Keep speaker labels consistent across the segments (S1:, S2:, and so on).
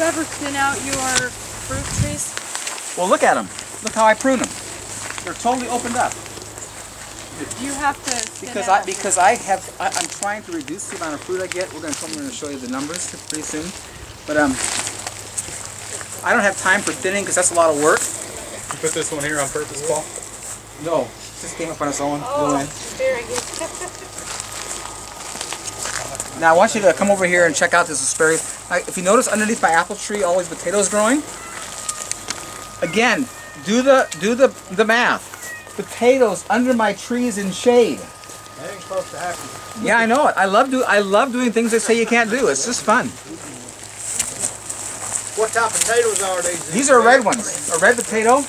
S1: ever thin out your fruit trees?
S2: Well, look at them. Look how I prune them. They're totally opened up.
S1: You have to
S2: I'm trying to reduce the amount of fruit I get. I'm going to show you the numbers pretty soon. But I don't have time for thinning because that's a lot of work.
S3: You put this one here on purpose, Paul?
S2: No, it just came up on its own.
S1: Oh, very good.
S2: Now I want you to come over here and check out this asparagus. If you notice underneath my apple tree, all these potatoes growing. Again, do the math. Potatoes under my trees in shade.
S3: That ain't supposed to happen.
S2: Yeah, I know it. I love doing things they say you can't do. It's just fun.
S3: What type of potatoes are these?
S2: These are red ones. A red potato.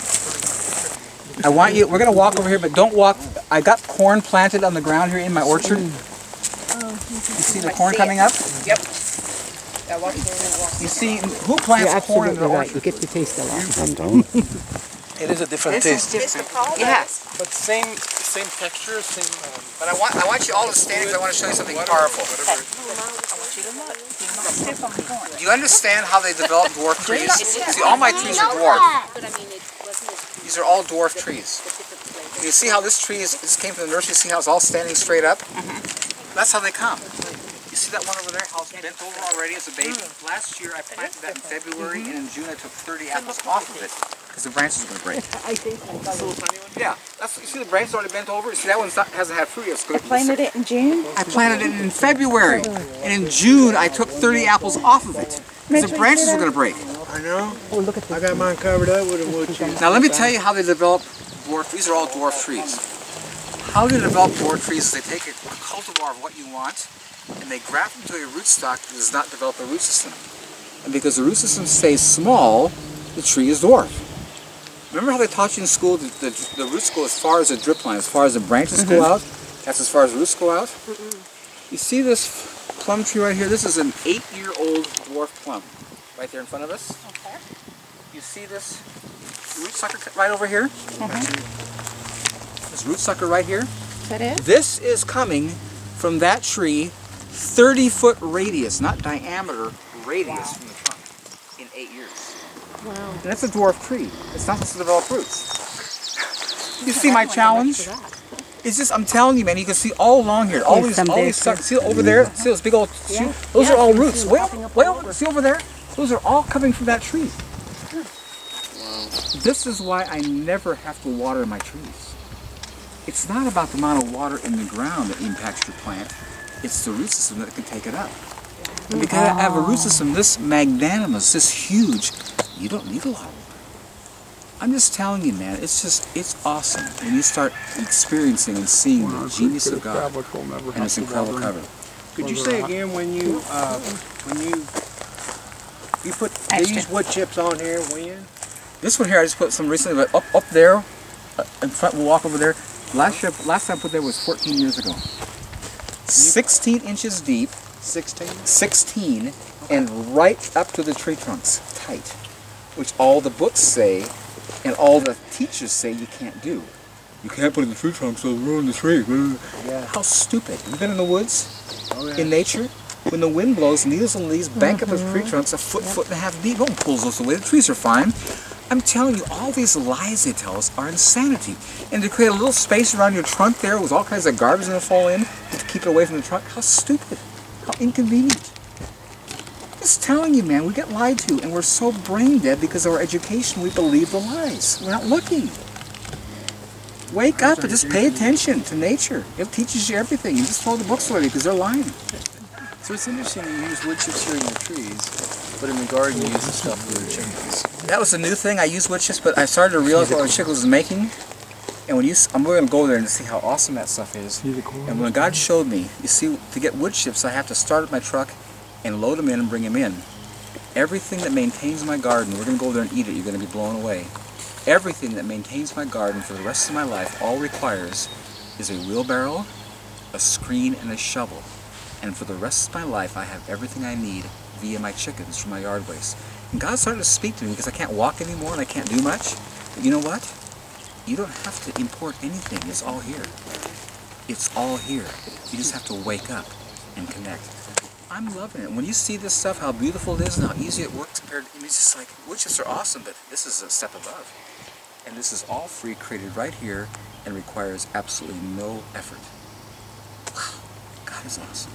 S2: I want you. We're gonna walk over here, but don't walk. I got corn planted on the ground here in my orchard. You see the corn coming up?
S1: Yep.
S2: You see who plants corn in their orchard?
S4: You get to taste a lot.
S3: It is a different taste.
S1: Yes.
S3: But same texture, same.
S2: But I want you all to stand because I want to show you something powerful. Do you understand how they develop dwarf trees? See, all my trees are dwarf. These are all dwarf trees. You see how this tree this came from the nursery? See how it's all standing straight up? That's how they come. You see that one over there? How it's bent over already as a baby? Last year I planted that in February, and in June I took 30 apples off of it because the branches were going to break.
S4: I think
S2: Yeah, you see the branches already bent over? You see that one hasn't had fruit yet. It's good.
S4: planted it in June?
S2: I planted it in February, and in June I took 30 apples off of it because the branches were going to break.
S3: I know.
S4: Oh, look at this.
S3: I got mine covered up with a wood chip.
S2: Now let me tell you how they develop dwarf. These are all dwarf trees. How they develop dwarf trees is they take a cultivar of what you want, and they graft into a rootstock that does not develop a root system. And because the root system stays small, the tree is dwarf. Remember how they taught you in school that the roots go as far as the drip line, as far as the branches go out? That's as far as roots go out? You see this plum tree right here? This is an 8-year-old dwarf plum right there in front of us.
S1: Okay.
S2: You see this root sucker right over here? This root sucker right here?
S1: Is that it?
S2: This is coming from that tree, 30-foot radius, not diameter, radius from the trunk in 8 years.
S1: Wow.
S2: And that's a dwarf tree. It's not supposed to develop roots. You see my challenge? It's just, I'm telling you, man, you can see all along here, all these suckers. See over there? See those big old shoots? Those are all roots. Way over, see over there? Those are all coming from that tree. This is why I never have to water my trees. It's not about the amount of water in the ground that impacts your plant. It's the root system that can take it up. And because I have a root system this magnanimous, this huge, you don't need a lot of water. I'm just telling you, man, it's awesome when you start experiencing and seeing the genius of God and its incredible cover.
S3: Could you say again when you put these wood chips on here when?
S2: This one here, I just put some recently, but up there, in front, we'll walk over there. Last time I put there was 14 years ago. 16 inches deep. 16, and right up to the tree trunks, tight. Which all the books say, and all the teachers say you can't do. You can't put it in the tree trunks, so it'll ruin the tree.
S3: Yeah.
S2: How stupid. Have you been in the woods? Oh, yeah. In nature? When the wind blows, needles and leaves bank up those tree trunks a foot and a half deep. No one pulls those away. The trees are fine. I'm telling you, all these lies they tell us are insanity. And to create a little space around your trunk there with all kinds of garbage going to fall in to keep it away from the trunk, how stupid. How inconvenient. Just telling you, man, we get lied to, and we're so brain dead because of our education, we believe the lies. We're not looking. Wake up and just pay attention to nature. It teaches you everything. You just throw the books away because they're lying.
S5: So it's interesting you use wood chips here in your trees, but in the garden you use the stuff for your chickens.
S2: That was a new thing. I use wood chips, but I started to realize what my chickens was making. And when I'm going to go there and see how awesome that stuff is. And when God showed me, you see, to get wood chips, I have to start at my truck and load them in and bring them in. Everything that maintains my garden, we're going to go there and eat it. You're going to be blown away. Everything that maintains my garden for the rest of my life, all requires is a wheelbarrow, a screen, and a shovel. And for the rest of my life, I have everything I need via my chickens from my yard waste. And God started to speak to me because I can't walk anymore and I can't do much. But you know what? You don't have to import anything. It's all here. It's all here. You just have to wake up and connect. I'm loving it. When you see this stuff, how beautiful it is and how easy it works compared to, I mean, it's just like, wood chips are awesome, but this is a step above. And this is all free, created right here, and requires absolutely no effort. Wow, God is awesome.